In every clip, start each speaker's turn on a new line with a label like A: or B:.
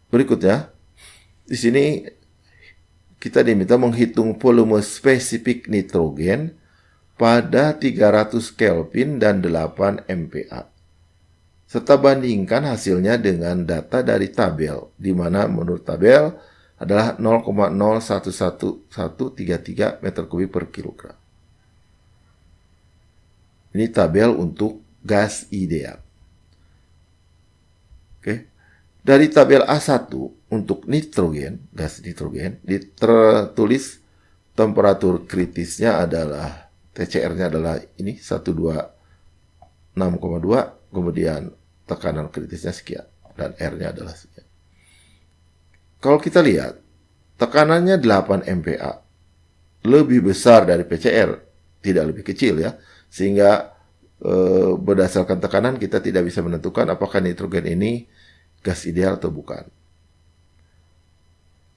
A: Berikutnya, di sini kita diminta menghitung volume spesifik nitrogen pada 300 Kelvin dan 8 MPa. Serta bandingkan hasilnya dengan data dari tabel, di mana menurut tabel adalah 0,011133 meter kubik per kilogram. Ini tabel untuk gas ideal. Oke. Dari tabel A1 untuk nitrogen, gas nitrogen, tertulis temperatur kritisnya adalah TCR-nya adalah ini 126,2, kemudian tekanan kritisnya sekian dan R-nya adalah sekian. Kalau kita lihat tekanannya 8 MPa, lebih besar dari PCR, tidak lebih kecil ya, sehingga berdasarkan tekanan kita tidak bisa menentukan apakah nitrogen ini gas ideal atau bukan.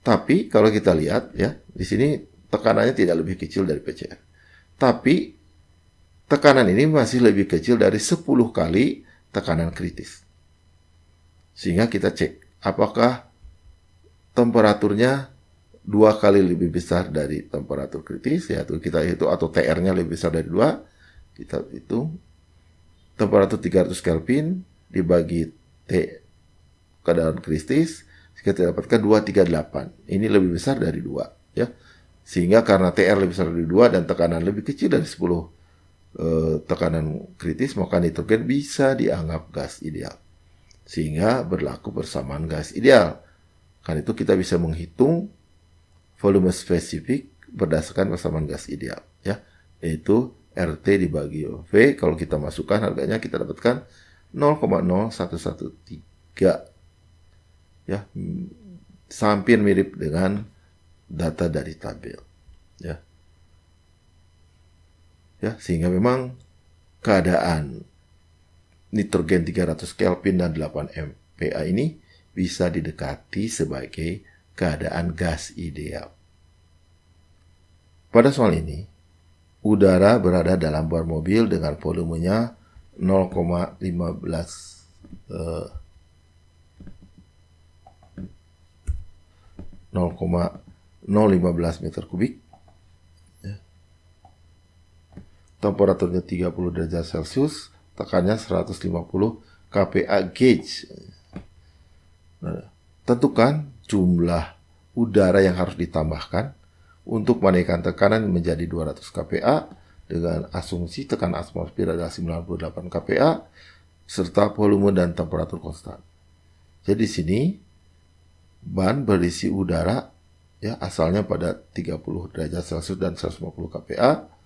A: Tapi kalau kita lihat ya, di sini tekanannya tidak lebih kecil dari PCR. Tapi tekanan ini masih lebih kecil dari 10 kali tekanan kritis. Sehingga kita cek apakah temperaturnya 2 kali lebih besar dari temperatur kritis, yaitu kita hitung, atau TR-nya lebih besar dari 2, kita hitung temperatur 300 Kelvin dibagi T keadaan kritis, kita dapatkan 238. Ini lebih besar dari 2 ya. Sehingga karena TR lebih besar dari 2 dan tekanan lebih kecil dari 10 tekanan kritis, maka nitrogen bisa dianggap gas ideal. Sehingga berlaku persamaan gas ideal. Karena itu kita bisa menghitung volume spesifik berdasarkan persamaan gas ideal ya, yaitu RT dibagi V. Kalau kita masukkan harganya kita dapatkan 0,0113 ya, hampir mirip dengan data dari tabel ya. Ya, sehingga memang keadaan nitrogen 300 Kelvin dan 8 MPa ini bisa didekati sebagai keadaan gas ideal. Pada soal ini, udara berada dalam bar mobil dengan volumenya 0,015 meter kubik. Temperaturnya 30 derajat Celcius, tekanannya 150 kPa gauge. Nah, tentukan jumlah udara yang harus ditambahkan untuk menaikkan tekanan menjadi 200 kPa dengan asumsi tekanan atmosfer adalah 98 kPa serta volume dan temperatur konstan. Jadi di sini ban berisi udara ya, asalnya pada 30 derajat Celcius dan 150 kPa.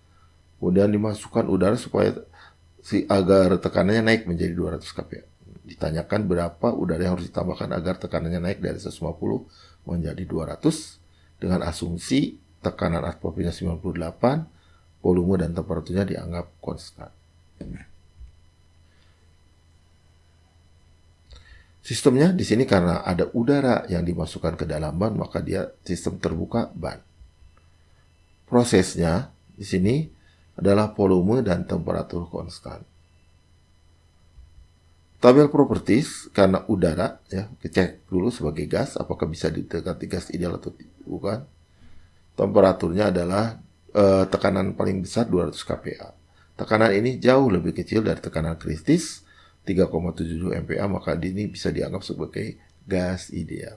A: Kemudian dimasukkan udara supaya agar tekanannya naik menjadi 200 kPa. Ditanyakan berapa udara yang harus ditambahkan agar tekanannya naik dari 150 menjadi 200 dengan asumsi tekanan atmosfernya 98, volume dan temperaturnya dianggap konstan. Sistemnya di sini karena ada udara yang dimasukkan ke dalam ban, maka dia sistem terbuka ban. Prosesnya di sini adalah volume dan temperatur konstan. Tabel properties karena udara ya, cek dulu sebagai gas apakah bisa didekati gas ideal atau bukan. Temperaturnya adalah tekanan paling besar 200 kPa. Tekanan ini jauh lebih kecil dari tekanan kritis 3,77 MPa, maka ini bisa dianggap sebagai gas ideal.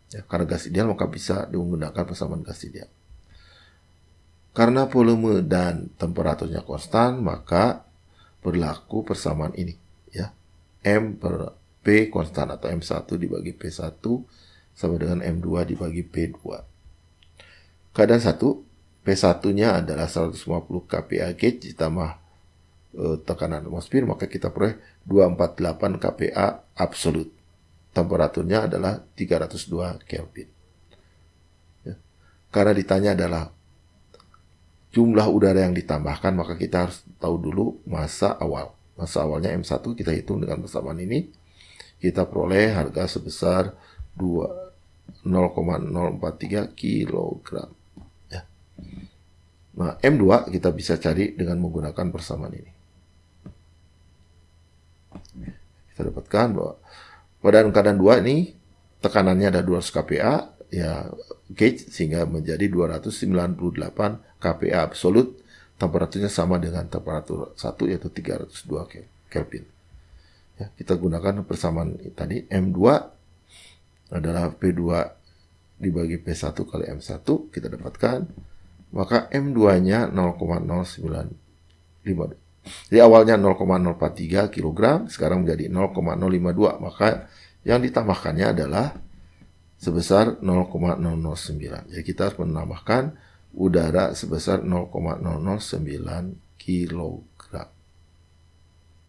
A: Ya, karena gas ideal maka bisa menggunakan persamaan gas ideal. Karena volume dan temperaturnya konstan, maka berlaku persamaan ini ya. M per P konstan atau M1 dibagi P1 sama dengan M2 dibagi P2. Keadaan 1, P1-nya adalah 150 kPa gauge ditambah tekanan atmosfer, maka kita peroleh 248 kPa absolut. Temperaturnya adalah 302 Kelvin. Ya. Karena ditanya adalah jumlah udara yang ditambahkan, maka kita harus tahu dulu massa awal. Massa awalnya M1 kita hitung dengan persamaan ini. Kita peroleh harga sebesar 0,043 kg. Ya. Nah, M2 kita bisa cari dengan menggunakan persamaan ini. Kita dapatkan bahwa Pada keadaan 2 ini tekanannya ada 200 kPa, ya gauge sehingga menjadi 298 kPa absolut. Temperaturnya sama dengan temperatur 1 yaitu 302 Kelvin. Ya, kita gunakan persamaan tadi M2 adalah P2 dibagi P1 kali M1 kita dapatkan, maka M2-nya 0,0952. Jadi awalnya 0,043 kg, sekarang menjadi 0,052, maka yang ditambahkannya adalah sebesar 0,009. Jadi kita harus menambahkan udara sebesar 0,009 kg.